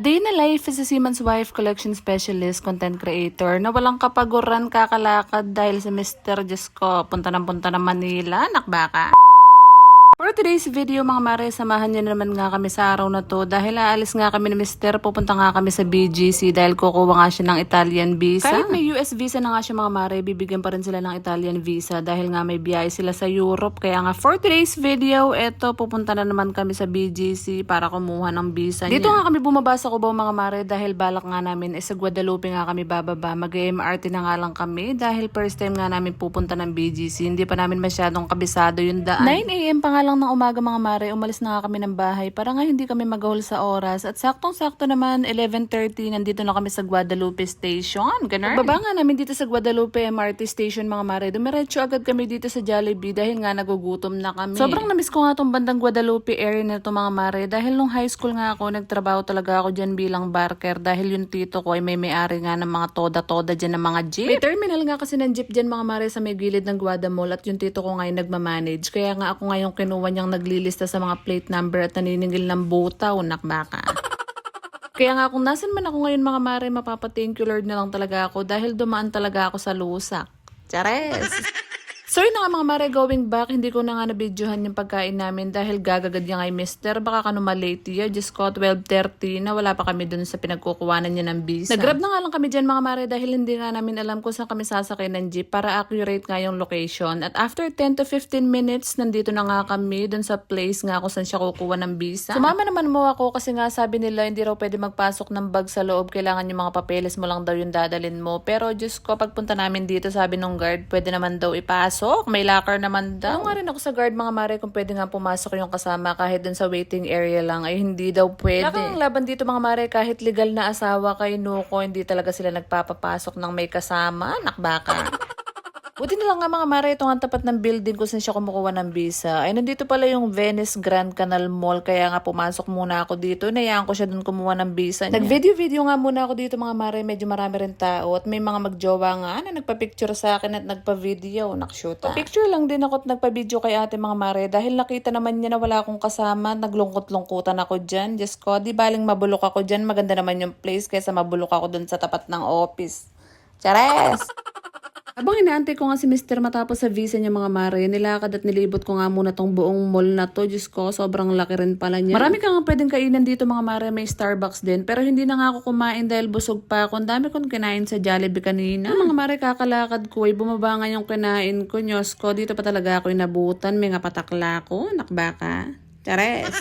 Day na life is a Seaman's Wife Collection Specialist Content Creator na walang kapaguran kakalakad dahil sa Mr. Diyos ko, punta ng Manila, nakbaka. For today's video mga mare, samahan niyo naman nga kami sa araw na to dahil aalis nga kami ni Mr. Pupunta nga kami sa BGC dahil kukuha nga siya ng Italian visa. Kahit may US visa na nga siya mga mare, bibigyan pa rin sila ng Italian visa dahil nga may biyahe sila sa Europe. Kaya nga for today's video, eto pupunta na naman kami sa BGC para kumuha ng visa niya. Dito nga kami bumaba sa Cubao mga mare dahil balak nga namin sa Guadalupe nga kami bababa. Mag-MRT na nga lang kami dahil first time nga namin pupunta ng BGC. Hindi pa namin masyadong kabisado yung daan. 9 AM pa nga lang ng umaga mga mare, umalis na nga kami ng bahay para nga hindi kami magahol sa oras. At saktong-sakto naman, 11:30, nandito na kami sa Guadalupe Station. Ganun. Pagbaba nga namin dito sa Guadalupe MRT Station mga mare, dumiretso agad kami dito sa Jollibee dahil nga nagugutom na kami. Sobrang namiss ko nga tong bandang Guadalupe area na ito mga mare dahil nung high school nga ako, nagtrabaho talaga ako dyan bilang barker dahil yung tito ko ay may-ari nga ng mga toda-toda dyan ng mga jeep. May terminal nga kasi ng jeep dyan mga mare sa may gilid ng Guada Mall at yung tito ko ngayon nagmamanage. Kaya nga ako ngayong kinuha niyang naglilista sa mga plate number at naniningil ng butaw, nakbaka. Kaya nga kung nasan man ako ngayon mga mare, mapapa-thank you Lord na lang talaga ako dahil dumaan talaga ako sa lusak. Chares! So yun na nga mga mare, going back, hindi ko na nga nabidyohan yung pagkain namin dahil gagagad niya ngay mister, baka ka malate ya, just ko 12:30 na wala pa kami dun sa pinagkukuwanan niya ng visa. Nag-grab na nga lang kami dyan mga mare dahil hindi nga namin alam kung saan kami sasakay ng jeep para accurate nga yung location. At after 10 to 15 minutes, nandito na nga kami dun sa place nga kung saan siya kukuha ng visa. Sumama naman mo ako kasi nga sabi nila hindi raw pwede magpasok ng bag sa loob, kailangan yung mga papeles mo lang daw yung dadalin mo. Pero just ko pagpunta namin dito, sabi nung guard, pwede naman daw ipasok. May locker naman daw. Nga rin ako sa guard mga mare kung pwede nga pumasok yung kasama kahit dun sa waiting area lang ay hindi daw pwede. Lakang laban dito mga mare kahit legal na asawa kay Nuko, hindi talaga sila nagpapapasok ng may kasama. Nakbaka. Buti na lang nga mga mare, itong ang tapat ng building kung saan siya kumukuha ng visa. Ay nandito pala yung Venice Grand Canal Mall kaya nga pumasok muna ako dito. Nayaan ko siya dun kumuha ng visa niya. Nag-video nga muna ako dito mga mare, medyo marami rin tao at may mga magjowa nga na nagpa-picture sa akin at nagpa-video. Nakshoot. Picture lang din ako at nagpa-video kay ate mga mare dahil nakita naman niya na wala akong kasama. Naglungkot-lungkutan ako dyan. Diyos ko, di baling mabulok ako dyan. Maganda naman yung place kaysa mabulok ako dun sa tapat ng office. Chares! Habang inaantay ko nga si Mr. matapos sa visa niya mga mare, nilakad at nilibot ko nga muna tong buong mall na to. Diyos ko, sobrang laki rin pala niya. Marami ka nga pwedeng kainan dito mga mare, may Starbucks din. Pero hindi na nga ako kumain dahil busog pa ako. Ang dami kong kinain sa Jollibee kanina. Mga mare, kakalakad ko ay bumaba nga yung kinain ko. Diyos ko, dito pa talaga ako inabutan. May nga patakla ko, nakbaka. Chares!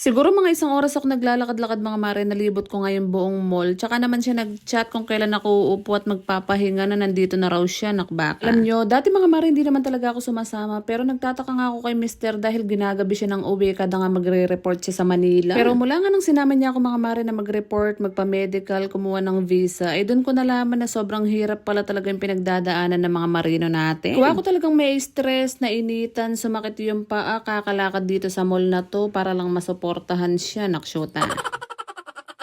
Siguro mga isang oras ako naglalakad-lakad mga mare, nalibot ko nga yung buong mall. Tsaka naman siya nag-chat kung kailan ako uupo at magpapahinga na nandito na raw siya, nakbaka. Alam nyo, dati mga mare hindi naman talaga ako sumasama pero nagtataka nga ako kay Mr. dahil ginagabi siya ng uwi kada nga magre-report siya sa Manila. Pero mula nga nang sinama niya ako mga mare na mag-report, magpa-medical, kumuha ng visa, ay doon ko nalaman na sobrang hirap pala talaga yung pinagdadaanan ng mga marino natin. Kuha ko talagang may stress, nainitan, sumakit yung paa, kakalakad dito sa mall na to para lang masuportahan siya, naksyota.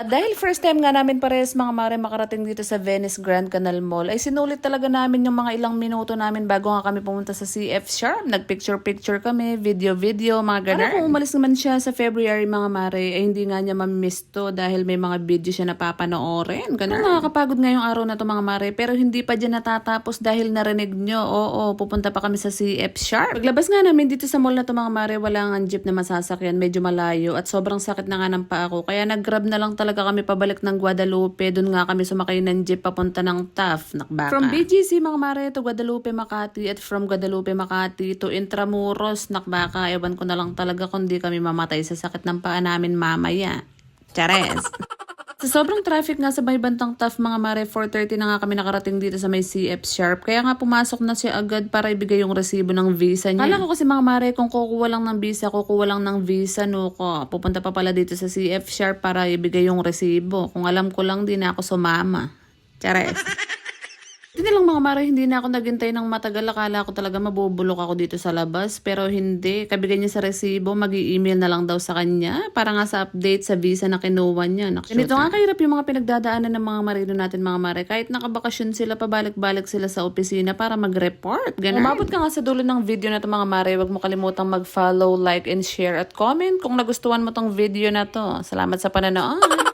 At dahil first time nga namin parehas mga mare makarating dito sa Venice Grand Canal Mall, ay sinulit talaga namin yung mga ilang minuto namin bago nga kami pumunta sa CF Sharp. Nagpicture-picture kami, video-video, mga ganun. Ano kung umalis naman siya sa February mga mare, ay hindi nga niya mamimiss to dahil may mga video siya na papanoorin. Ganun. Nakakapagod ngayong araw na to mga mare, pero hindi pa dyan natatapos dahil narinig nyo, oo, pupunta pa kami sa CF Sharp. Paglabas nga namin dito sa mall na to mga mare, wala nga jeep na masasakyan, medyo malayo at sobrang sakit na nga ng paa ko. Kaya nag-grab na lang talaga kami pabalik ng Guadalupe. Doon nga kami sumakay ng jeep papunta ng TAF, nakbaka. From BGC mga mare to Guadalupe, Makati at from Guadalupe, Makati to Intramuros, nakbaka. Ewan ko na lang talaga kung di kami mamatay sa sakit ng paa namin mamaya. Chares! Sa sobrang traffic nga sa may bantang TAF mga mare, 4:30 na nga kami nakarating dito sa may CF Sharp. Kaya nga pumasok na siya agad para ibigay yung resibo ng visa niya. Kala ko kasi mga mare, kung kukuha lang ng visa, Nuko. Pupunta pa pala dito sa CF Sharp para ibigay yung resibo. Kung alam ko lang, di na ako sumama. Chares! Hindi lang mga mare, hindi na ako naghintay ng matagal. Akala ko talaga mabubulok ako dito sa labas. Pero hindi. Kabigay niya sa resibo, mag-i-email na lang daw sa kanya. Para nga sa update sa visa na kinuha niya. Ganito nga kahirap yung mga pinagdadaanan ng mga marino natin mga mare. Kahit nakabakasyon sila, pabalik-balik sila sa opisina para mag-report. Ganun. Umabot ka nga sa dulo ng video na ito mga mare. Huwag mo kalimutang mag-follow, like, and share at comment kung nagustuhan mo tong video na to. Salamat sa pananood.